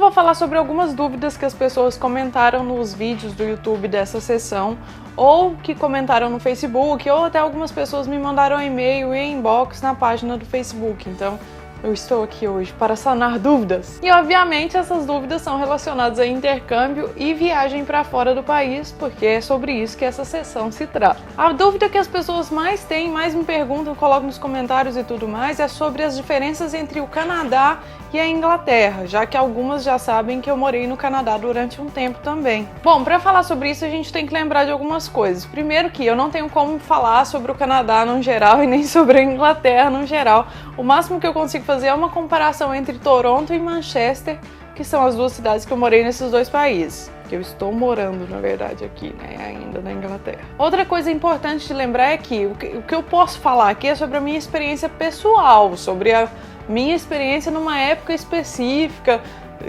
eu vou falar sobre algumas dúvidas que as pessoas comentaram nos vídeos do YouTube dessa sessão, ou que comentaram no Facebook, ou até algumas pessoas me mandaram e-mail e inbox na página do Facebook. Então, eu estou aqui hoje para sanar dúvidas. E, obviamente, essas dúvidas são relacionadas a intercâmbio e viagem para fora do país, porque é sobre isso que essa sessão se trata. A dúvida que as pessoas mais têm, mais me perguntam, colocam nos comentários e tudo mais, é sobre as diferenças entre o Canadá e a Inglaterra, já que algumas já sabem que eu morei no Canadá durante um tempo também. Bom, para falar sobre isso a gente tem que lembrar de algumas coisas. Primeiro que eu não tenho como falar sobre o Canadá no geral e nem sobre a Inglaterra no geral. O máximo que eu consigo fazer é uma comparação entre Toronto e Manchester, que são as duas cidades que eu morei nesses dois países. Que eu estou morando, na verdade, aqui, né, ainda na Inglaterra. Outra coisa importante de lembrar é que o que eu posso falar aqui é sobre a minha experiência pessoal, sobre a minha experiência numa época específica,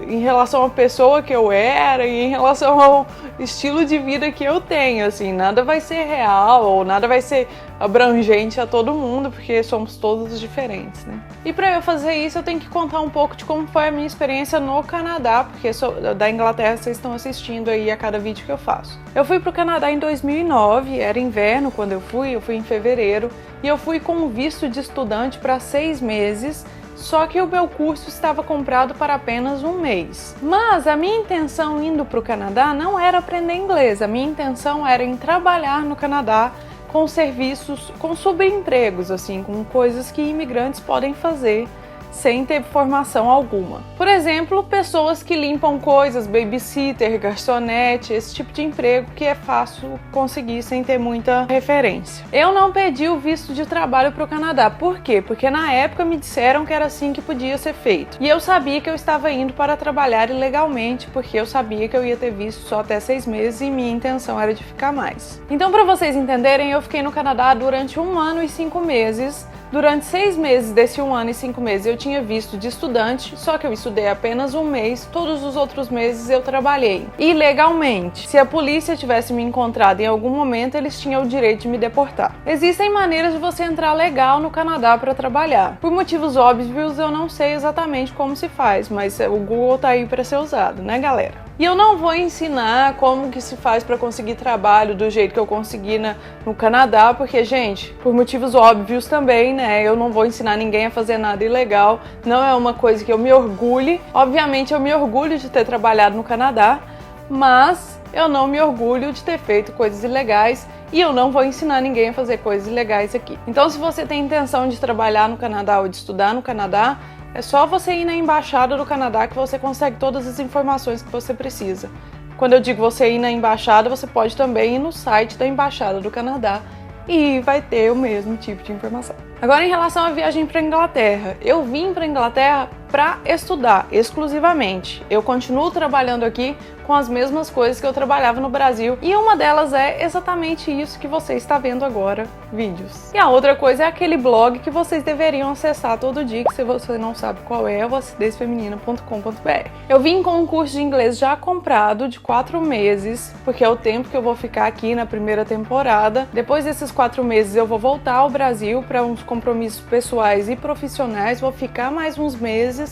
em relação à pessoa que eu era e em relação ao estilo de vida que eu tenho, assim, nada vai ser real ou nada vai ser abrangente a todo mundo, porque somos todos diferentes, né? E para eu fazer isso eu tenho que contar um pouco de como foi a minha experiência no Canadá, porque da Inglaterra vocês estão assistindo aí a cada vídeo que eu faço. Eu fui pro Canadá em 2009, era inverno quando eu fui em fevereiro, e eu fui com um visto de estudante para 6 meses, só que o meu curso estava comprado para apenas um mês. Mas a minha intenção indo para o Canadá não era aprender inglês, a minha intenção era em trabalhar no Canadá com serviços, com subempregos, assim, com coisas que imigrantes podem fazer sem ter formação alguma. Por exemplo, pessoas que limpam coisas, babysitter, garçonete, esse tipo de emprego que é fácil conseguir sem ter muita referência. Eu não pedi o visto de trabalho para o Canadá. Por quê? Porque na época me disseram que era assim que podia ser feito. E eu sabia que eu estava indo para trabalhar ilegalmente, porque eu sabia que eu ia ter visto só até 6 meses e minha intenção era de ficar mais. Então, para vocês entenderem, eu fiquei no Canadá durante 1 ano e 5 meses. Durante 6 meses desse 1 ano e 5 meses eu tinha visto de estudante, só que eu estudei apenas um mês, todos os outros meses eu trabalhei. Ilegalmente. Se a polícia tivesse me encontrado em algum momento, eles tinham o direito de me deportar. Existem maneiras de você entrar legal no Canadá para trabalhar. Por motivos óbvios, eu não sei exatamente como se faz, mas o Google tá aí para ser usado, né, galera? E eu não vou ensinar como que se faz para conseguir trabalho do jeito que eu consegui no Canadá, porque, gente, por motivos óbvios também, né, eu não vou ensinar ninguém a fazer nada ilegal, não é uma coisa que eu me orgulhe. Obviamente eu me orgulho de ter trabalhado no Canadá, mas eu não me orgulho de ter feito coisas ilegais e eu não vou ensinar ninguém a fazer coisas ilegais aqui. Então, se você tem intenção de trabalhar no Canadá ou de estudar no Canadá, é só você ir na embaixada do Canadá que você consegue todas as informações que você precisa. Quando eu digo você ir na embaixada, você pode também ir no site da embaixada do Canadá e vai ter o mesmo tipo de informação. Agora, em relação à viagem para a Inglaterra, eu vim para a Inglaterra para estudar exclusivamente. Eu continuo trabalhando aqui com as mesmas coisas que eu trabalhava no Brasil e uma delas é exatamente isso que você está vendo agora, vídeos. E a outra coisa é aquele blog que vocês deveriam acessar todo dia, que se você não sabe qual é o acidezfeminina.com.br. Eu vim com um curso de inglês já comprado de 4 meses, porque é o tempo que eu vou ficar aqui na primeira temporada. Depois desses 4 meses eu vou voltar ao Brasil para uns compromissos pessoais e profissionais, vou ficar mais uns meses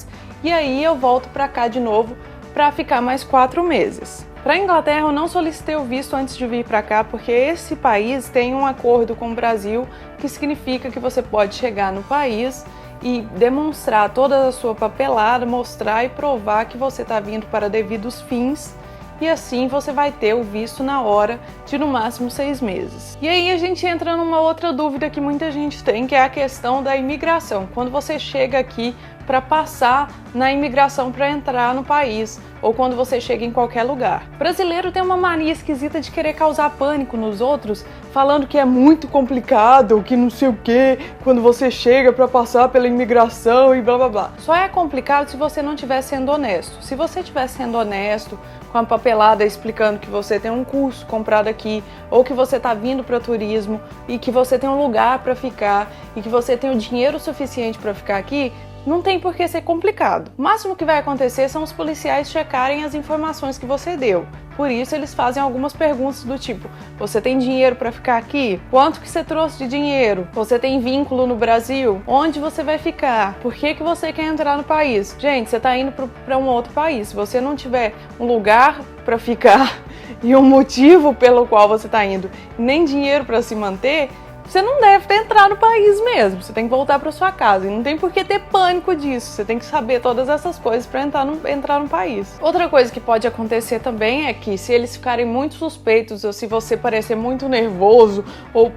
e aí eu volto para cá de novo para ficar mais 4 meses. Para a Inglaterra eu não solicitei o visto antes de vir para cá, porque esse país tem um acordo com o Brasil, que significa que você pode chegar no país e demonstrar toda a sua papelada, mostrar e provar que você está vindo para devidos fins, e assim você vai ter o visto na hora de no máximo 6 meses. E aí a gente entra numa outra dúvida que muita gente tem, que é a questão da imigração. Quando você chega aqui para passar na imigração para entrar no país, ou quando você chega em qualquer lugar. O brasileiro tem uma mania esquisita de querer causar pânico nos outros, falando que é muito complicado, que não sei o que, quando você chega para passar pela imigração e blá blá blá. Só é complicado se você não estiver sendo honesto. Se você estiver sendo honesto, com a papelada explicando que você tem um curso comprado aqui, ou que você está vindo para turismo e que você tem um lugar para ficar e que você tem o dinheiro suficiente para ficar aqui, não tem por que ser complicado. O máximo que vai acontecer são os policiais checarem as informações que você deu. Por isso eles fazem algumas perguntas do tipo: você tem dinheiro para ficar aqui? Quanto que você trouxe de dinheiro? Você tem vínculo no Brasil? Onde você vai ficar? Por que você quer entrar no país? Gente, você está indo para um outro país. Se você não tiver um lugar para ficar e um motivo pelo qual você está indo, nem dinheiro para se manter, você não deve entrar no país mesmo. Você tem que voltar para sua casa. E não tem por que ter pânico disso. Você tem que saber todas essas coisas para entrar no país. Outra coisa que pode acontecer também é que se eles ficarem muito suspeitos, ou se você parecer muito nervoso, ou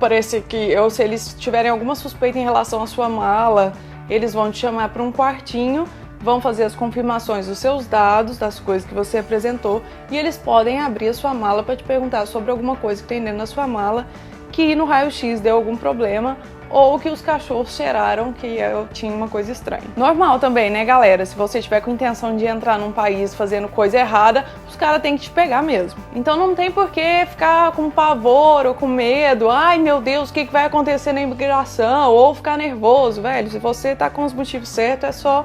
se eles tiverem alguma suspeita em relação à sua mala, eles vão te chamar para um quartinho, vão fazer as confirmações dos seus dados, das coisas que você apresentou, e eles podem abrir a sua mala para te perguntar sobre alguma coisa que tem dentro da sua mala, que no raio-x deu algum problema, ou que os cachorros cheiraram que eu tinha uma coisa estranha. Normal também, né, galera? Se você tiver com intenção de entrar num país fazendo coisa errada, os caras têm que te pegar mesmo. Então não tem por que ficar com pavor ou com medo. Ai, meu Deus, o que vai acontecer na imigração? Ou ficar nervoso, velho. Se você tá com os motivos certos, é só...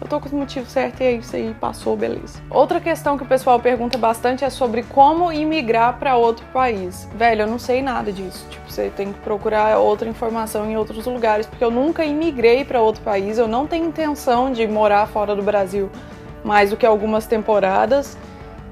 eu tô com os motivos certos e é isso aí, passou, beleza. Outra questão que o pessoal pergunta bastante é sobre como imigrar para outro país. Velho, eu não sei nada disso. Tipo, você tem que procurar outra informação em outros lugares, porque eu nunca imigrei para outro país, eu não tenho intenção de morar fora do Brasil mais do que algumas temporadas.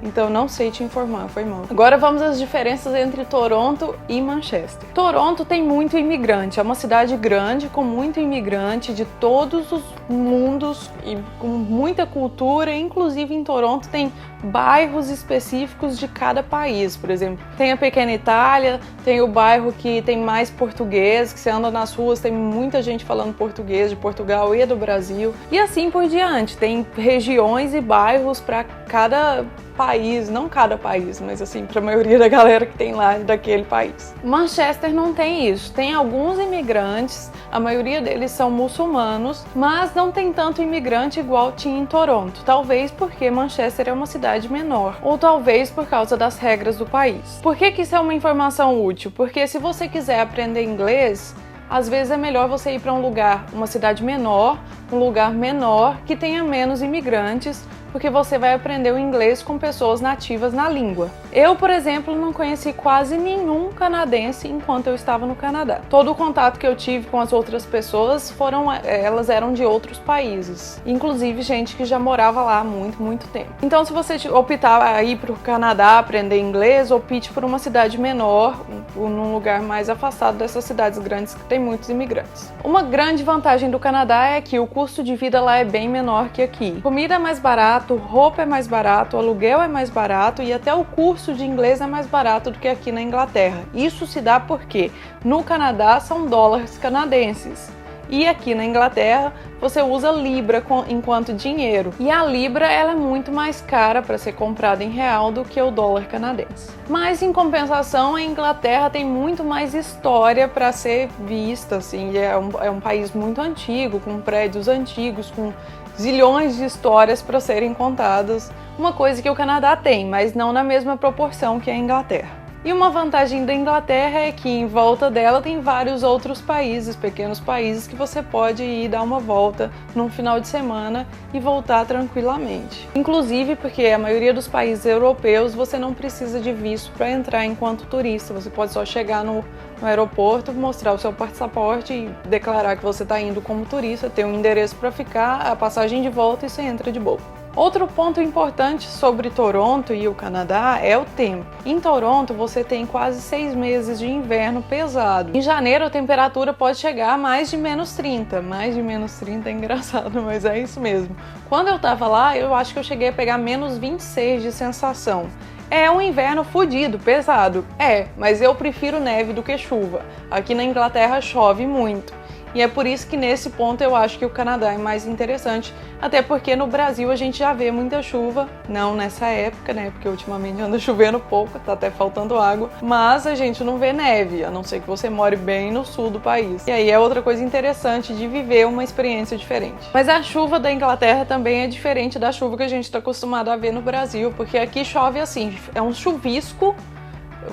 Então não sei te informar, foi mal. Agora vamos às diferenças entre Toronto e Manchester. Toronto tem muito imigrante, é uma cidade grande com muito imigrante de todos os mundos e com muita cultura, inclusive em Toronto tem bairros específicos de cada país. Por exemplo, tem a Pequena Itália, tem o bairro que tem mais português, que você anda nas ruas, tem muita gente falando português de Portugal e do Brasil, e assim por diante. Tem regiões e bairros para cada país, não cada país, mas assim, para a maioria da galera que tem lá daquele país. Manchester não tem isso, tem alguns imigrantes, a maioria deles são muçulmanos, mas não tem tanto imigrante igual tinha em Toronto, talvez porque Manchester é uma cidade menor, ou talvez por causa das regras do país. Por que isso é uma informação útil? Porque se você quiser aprender inglês, às vezes é melhor você ir para um lugar, uma cidade menor, um lugar menor, que tenha menos imigrantes, porque você vai aprender o inglês com pessoas nativas na língua. Eu, por exemplo, não conheci quase nenhum canadense enquanto eu estava no Canadá. Todo o contato que eu tive com as outras pessoas elas eram de outros países, inclusive gente que já morava lá há muito tempo. Então, se você optar a ir para o Canadá aprender inglês, opte por uma cidade menor, num lugar mais afastado dessas cidades grandes que tem muitos imigrantes. Uma grande vantagem do Canadá é que o custo de vida lá é bem menor que aqui. Comida é mais barata, roupa é mais barato, aluguel é mais barato e até o curso de inglês é mais barato do que aqui na Inglaterra. Isso se dá porque no Canadá são dólares canadenses e aqui na Inglaterra você usa libra enquanto dinheiro. E a libra ela é muito mais cara para ser comprada em real do que o dólar canadense. Mas em compensação, a Inglaterra tem muito mais história para ser vista, assim, é um país muito antigo, com prédios antigos, com zilhões de histórias para serem contadas, uma coisa que o Canadá tem, mas não na mesma proporção que a Inglaterra. E uma vantagem da Inglaterra é que em volta dela tem vários outros países, pequenos países, que você pode ir dar uma volta num final de semana e voltar tranquilamente. Inclusive porque a maioria dos países europeus você não precisa de visto para entrar enquanto turista, você pode só chegar no aeroporto, mostrar o seu passaporte e declarar que você está indo como turista, ter um endereço para ficar, a passagem de volta e você entra de boa. Outro ponto importante sobre Toronto e o Canadá é o tempo. Em Toronto você tem quase 6 meses de inverno pesado. Em janeiro a temperatura pode chegar a mais de menos 30. Mais de menos 30 é engraçado, mas é isso mesmo. Quando eu tava lá, eu acho que eu cheguei a pegar menos 26 de sensação. É um inverno fodido, pesado. Mas eu prefiro neve do que chuva. Aqui na Inglaterra chove muito. E é por isso que nesse ponto eu acho que o Canadá é mais interessante, até porque no Brasil a gente já vê muita chuva, não nessa época, né, porque ultimamente anda chovendo pouco, tá até faltando água, mas a gente não vê neve, a não ser que você more bem no sul do país. E aí é outra coisa interessante de viver uma experiência diferente. Mas a chuva da Inglaterra também é diferente da chuva que a gente tá acostumado a ver no Brasil, porque aqui chove assim, é um chuvisco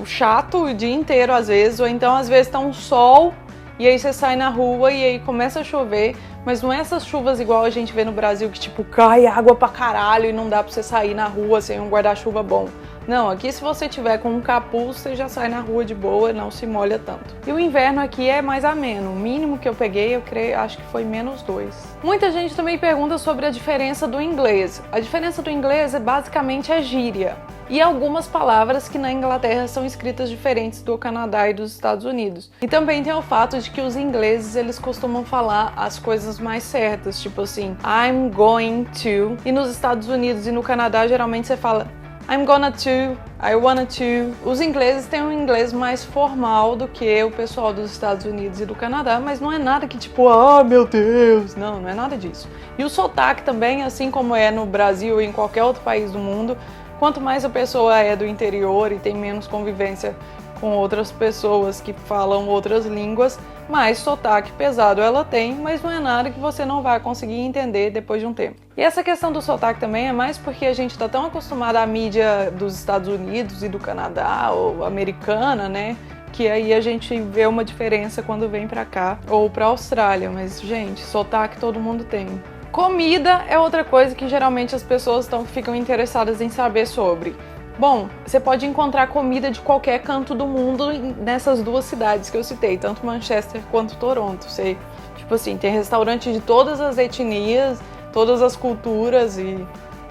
chato o dia inteiro às vezes, ou então às vezes tá um sol, e aí você sai na rua e aí começa a chover, mas não é essas chuvas igual a gente vê no Brasil que tipo cai água pra caralho e não dá pra você sair na rua sem um guarda-chuva bom. Não, aqui se você tiver com um capuz, você já sai na rua de boa, não se molha tanto. E o inverno aqui é mais ameno. O mínimo que eu peguei, acho que foi -2. Muita gente também pergunta sobre a diferença do inglês. A diferença do inglês basicamente é gíria. E algumas palavras que na Inglaterra são escritas diferentes do Canadá e dos Estados Unidos. E também tem o fato de que os ingleses, eles costumam falar as coisas mais certas, tipo assim, I'm going to. E nos Estados Unidos e no Canadá, geralmente você fala I'm gonna to, I wanna to. Os ingleses têm um inglês mais formal do que o pessoal dos Estados Unidos e do Canadá, mas não é nada que tipo, meu Deus, não é nada disso. E o sotaque também, assim como é no Brasil e em qualquer outro país do mundo, quanto mais a pessoa é do interior e tem menos convivência com outras pessoas que falam outras línguas, mais sotaque pesado ela tem, mas não é nada que você não vai conseguir entender depois de um tempo. E essa questão do sotaque também é mais porque a gente está tão acostumado à mídia dos Estados Unidos e do Canadá, ou americana, né? Que aí a gente vê uma diferença quando vem pra cá, ou pra Austrália, mas gente, sotaque todo mundo tem. Comida é outra coisa que geralmente as pessoas ficam interessadas em saber sobre. Bom, você pode encontrar comida de qualquer canto do mundo nessas duas cidades que eu citei, tanto Manchester quanto Toronto. Você, tipo assim, tem restaurante de todas as etnias, todas as culturas e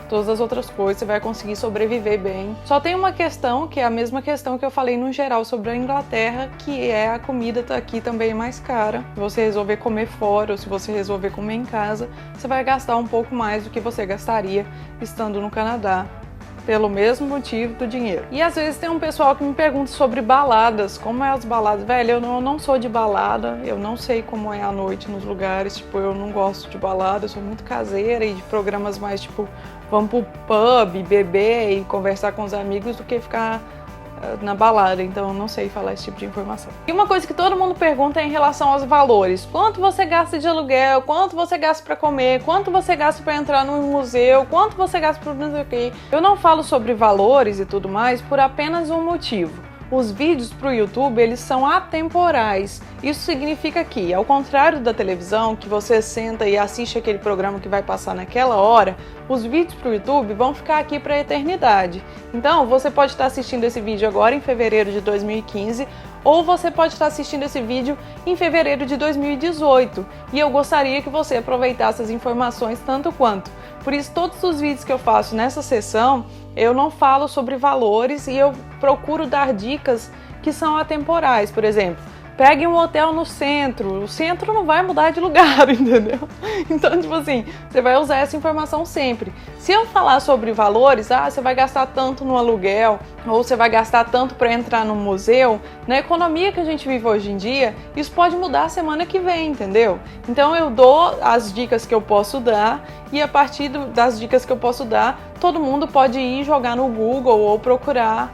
todas as outras coisas, você vai conseguir sobreviver bem. Só tem uma questão, que é a mesma questão que eu falei no geral sobre a Inglaterra, que é a comida aqui também é mais cara. Se você resolver comer fora ou se você resolver comer em casa, você vai gastar um pouco mais do que você gastaria estando no Canadá, pelo mesmo motivo do dinheiro. E às vezes tem um pessoal que me pergunta sobre baladas, como é as baladas. Velho, eu não sou de balada, eu não sei como é a noite nos lugares, tipo, eu não gosto de balada, eu sou muito caseira e de programas mais tipo, vamos pro pub, beber e conversar com os amigos do que ficar na balada, então eu não sei falar esse tipo de informação. E uma coisa que todo mundo pergunta é em relação aos valores. Quanto você gasta de aluguel? Quanto você gasta para comer? Quanto você gasta para entrar no museu? Quanto você gasta para não sei o quê? Eu não falo sobre valores e tudo mais por apenas um motivo. Os vídeos para o YouTube, eles são atemporais. Isso significa que, ao contrário da televisão, que você senta e assiste aquele programa que vai passar naquela hora, os vídeos para o YouTube vão ficar aqui para a eternidade. Então, você pode estar assistindo esse vídeo agora em fevereiro de 2015, ou você pode estar assistindo esse vídeo em fevereiro de 2018. E eu gostaria que você aproveitasse as informações tanto quanto. Por isso, todos os vídeos que eu faço nessa sessão, eu não falo sobre valores e eu procuro dar dicas que são atemporais. Por exemplo, pegue um hotel no centro. O centro não vai mudar de lugar, entendeu? Então, tipo assim, você vai usar essa informação sempre. Se eu falar sobre valores, você vai gastar tanto no aluguel, ou você vai gastar tanto para entrar no museu, na economia que a gente vive hoje em dia, isso pode mudar semana que vem, entendeu? Então eu dou as dicas que eu posso dar e a partir das dicas que eu posso dar, todo mundo pode ir jogar no Google ou procurar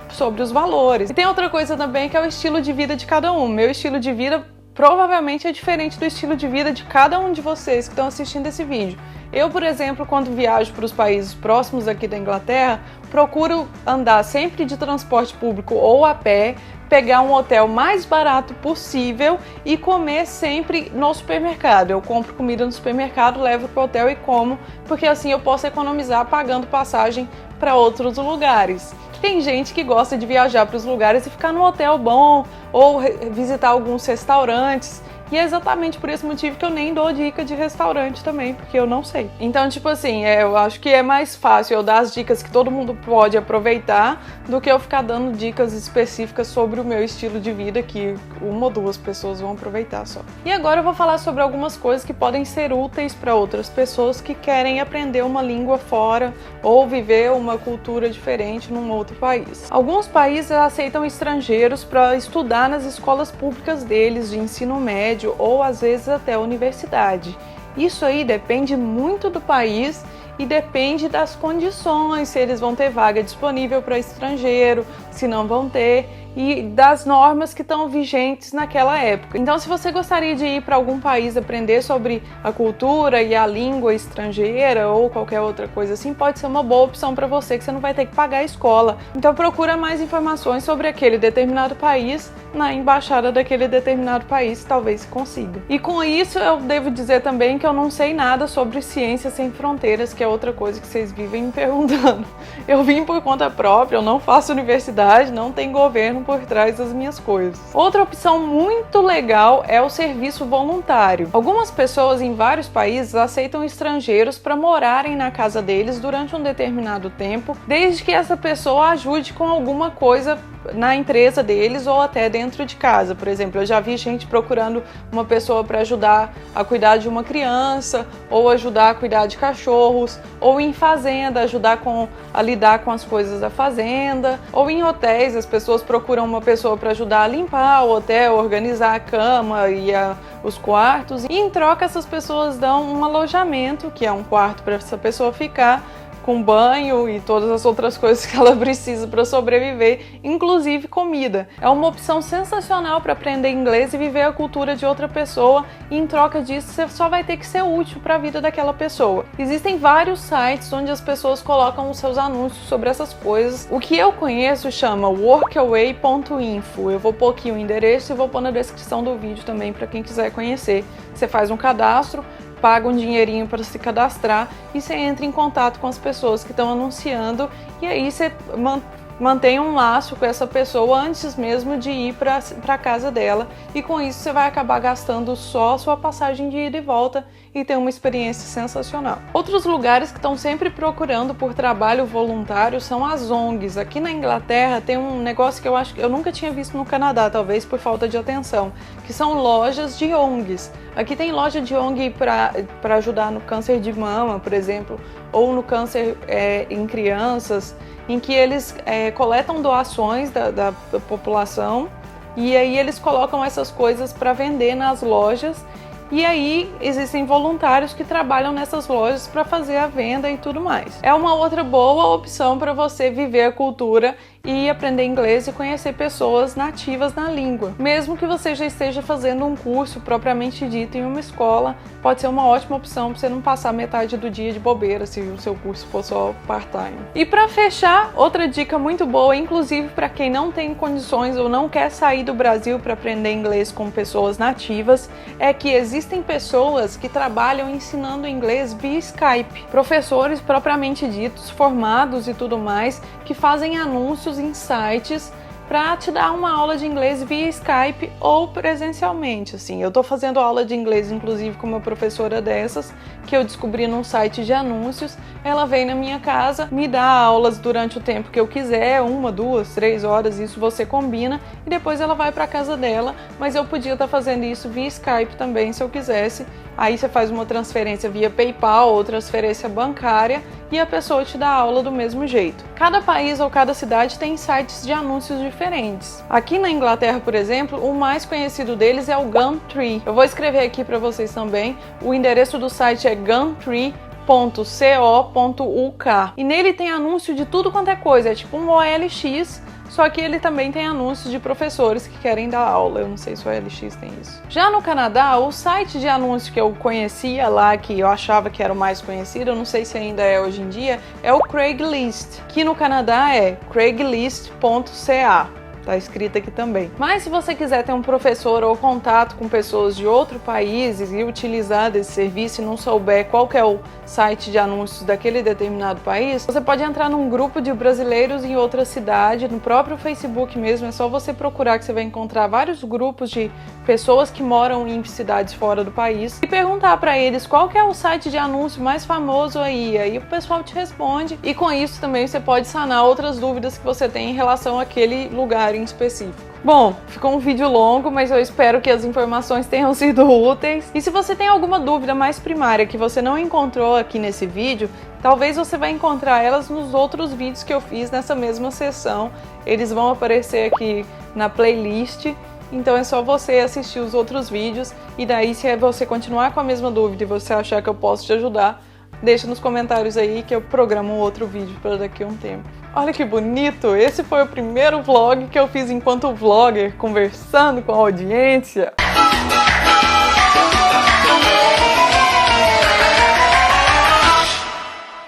sobre os valores. E tem outra coisa também que é o estilo de vida de cada um. Meu estilo de vida provavelmente é diferente do estilo de vida de cada um de vocês que estão assistindo esse vídeo. Eu, por exemplo, quando viajo para os países próximos aqui da Inglaterra, procuro andar sempre de transporte público ou a pé, pegar um hotel mais barato possível e comer sempre no supermercado. Eu compro comida no supermercado, levo para o hotel e como, porque assim eu posso economizar pagando passagem para outros lugares. Tem gente que gosta de viajar para os lugares e ficar num hotel bom ou visitar alguns restaurantes. E é exatamente por esse motivo que eu nem dou dica de restaurante também, porque eu não sei. Então, tipo assim, eu acho que é mais fácil eu dar as dicas que todo mundo pode aproveitar do que eu ficar dando dicas específicas sobre o meu estilo de vida que uma ou duas pessoas vão aproveitar só. E agora eu vou falar sobre algumas coisas que podem ser úteis para outras pessoas que querem aprender uma língua fora ou viver uma cultura diferente num outro país. Alguns países aceitam estrangeiros para estudar nas escolas públicas deles de ensino médio ou às vezes até a universidade. Isso aí depende muito do país e depende das condições, se eles vão ter vaga disponível para estrangeiro, se não vão ter. e das normas que estão vigentes naquela época. Então, se você gostaria de ir para algum país aprender sobre a cultura e a língua estrangeira ou qualquer outra coisa assim, pode ser uma boa opção para você, que você não vai ter que pagar a escola. Então, procura mais informações sobre aquele determinado país na embaixada daquele determinado país, talvez consiga. E com isso, eu devo dizer também que eu não sei nada sobre Ciências Sem Fronteiras, que é outra coisa que vocês vivem me perguntando. Eu vim por conta própria, eu não faço universidade, não tem governo por trás das minhas coisas. Outra opção muito legal é o serviço voluntário. Algumas pessoas em vários países aceitam estrangeiros para morarem na casa deles durante um determinado tempo, desde que essa pessoa ajude com alguma coisa na empresa deles ou até dentro de casa. Por exemplo, eu já vi gente procurando uma pessoa para ajudar a cuidar de uma criança, ou ajudar a cuidar de cachorros, ou em fazenda, ajudar a lidar com as coisas da fazenda, ou em hotéis, as pessoas procuram uma pessoa para ajudar a limpar o hotel, organizar a cama e os quartos, e em troca essas pessoas dão um alojamento, que é um quarto para essa pessoa ficar, com banho e todas as outras coisas que ela precisa para sobreviver, inclusive comida. É uma opção sensacional para aprender inglês e viver a cultura de outra pessoa, e em troca disso você só vai ter que ser útil para a vida daquela pessoa. Existem vários sites onde as pessoas colocam os seus anúncios sobre essas coisas. O que eu conheço chama workaway.info. Eu vou pôr aqui o endereço e vou pôr na descrição do vídeo também para quem quiser conhecer. Você faz um cadastro, paga um dinheirinho para se cadastrar e você entra em contato com as pessoas que estão anunciando, e aí você mantém um laço com essa pessoa antes mesmo de ir para a casa dela, e com isso você vai acabar gastando só a sua passagem de ida e volta e ter uma experiência sensacional. Outros lugares que estão sempre procurando por trabalho voluntário são as ONGs. Aqui na Inglaterra tem um negócio que eu acho que eu nunca tinha visto no Canadá, talvez por falta de atenção, que são lojas de ONGs. Aqui tem loja de ONG para ajudar no câncer de mama, por exemplo, ou no câncer em crianças, em que eles coletam doações da população, e aí eles colocam essas coisas para vender nas lojas, e aí existem voluntários que trabalham nessas lojas para fazer a venda e tudo mais. É uma outra boa opção para você viver a cultura e aprender inglês e conhecer pessoas nativas na língua. Mesmo que você já esteja fazendo um curso propriamente dito em uma escola, pode ser uma ótima opção para você não passar metade do dia de bobeira se o seu curso for só part-time. E para fechar, outra dica muito boa, inclusive para quem não tem condições ou não quer sair do Brasil para aprender inglês com pessoas nativas, é que existem pessoas que trabalham ensinando inglês via Skype. Professores propriamente ditos, formados e tudo mais, que fazem anúncios em sites para te dar uma aula de inglês via Skype ou presencialmente. Assim, eu tô fazendo aula de inglês, inclusive, com uma professora dessas, que eu descobri num site de anúncios. Ela vem na minha casa, me dá aulas durante o tempo que eu quiser, 1, 2, 3 horas, isso você combina, e depois ela vai para casa dela, mas eu podia estar fazendo isso via Skype também, se eu quisesse. Aí você faz uma transferência via PayPal ou transferência bancária e a pessoa te dá aula do mesmo jeito. Cada país ou cada cidade tem sites de anúncios diferentes. Aqui na Inglaterra, por exemplo, o mais conhecido deles é o Gumtree. Eu vou escrever aqui para vocês também. O endereço do site é gumtree.co.uk, e nele tem anúncio de tudo quanto é coisa, é tipo um OLX, só que ele também tem anúncios de professores que querem dar aula. Eu não sei se o OLX tem isso. Já no Canadá, o site de anúncio que eu conhecia lá, que eu achava que era o mais conhecido, eu não sei se ainda é hoje em dia, é o Craigslist, que no Canadá é craigslist.ca. Tá escrito aqui também. Mas se você quiser ter um professor ou contato com pessoas de outros países e utilizar desse serviço e não souber qual que é o site de anúncios daquele determinado país, você pode entrar num grupo de brasileiros em outra cidade, no próprio Facebook mesmo. É só você procurar que você vai encontrar vários grupos de pessoas que moram em cidades fora do país e perguntar para eles qual que é o site de anúncio mais famoso aí. Aí o pessoal te responde, e com isso também você pode sanar outras dúvidas que você tem em relação àquele lugar em específico. Bom, ficou um vídeo longo, mas eu espero que as informações tenham sido úteis. E se você tem alguma dúvida mais primária que você não encontrou aqui nesse vídeo, talvez você vai encontrar elas nos outros vídeos que eu fiz nessa mesma sessão. Eles vão aparecer aqui na playlist, então é só você assistir os outros vídeos, e daí se você continuar com a mesma dúvida e você achar que eu posso te ajudar, Deixa nos comentários aí que eu programo outro vídeo para daqui a um tempo. Olha que bonito! Esse foi o primeiro vlog que eu fiz enquanto vlogger, conversando com a audiência.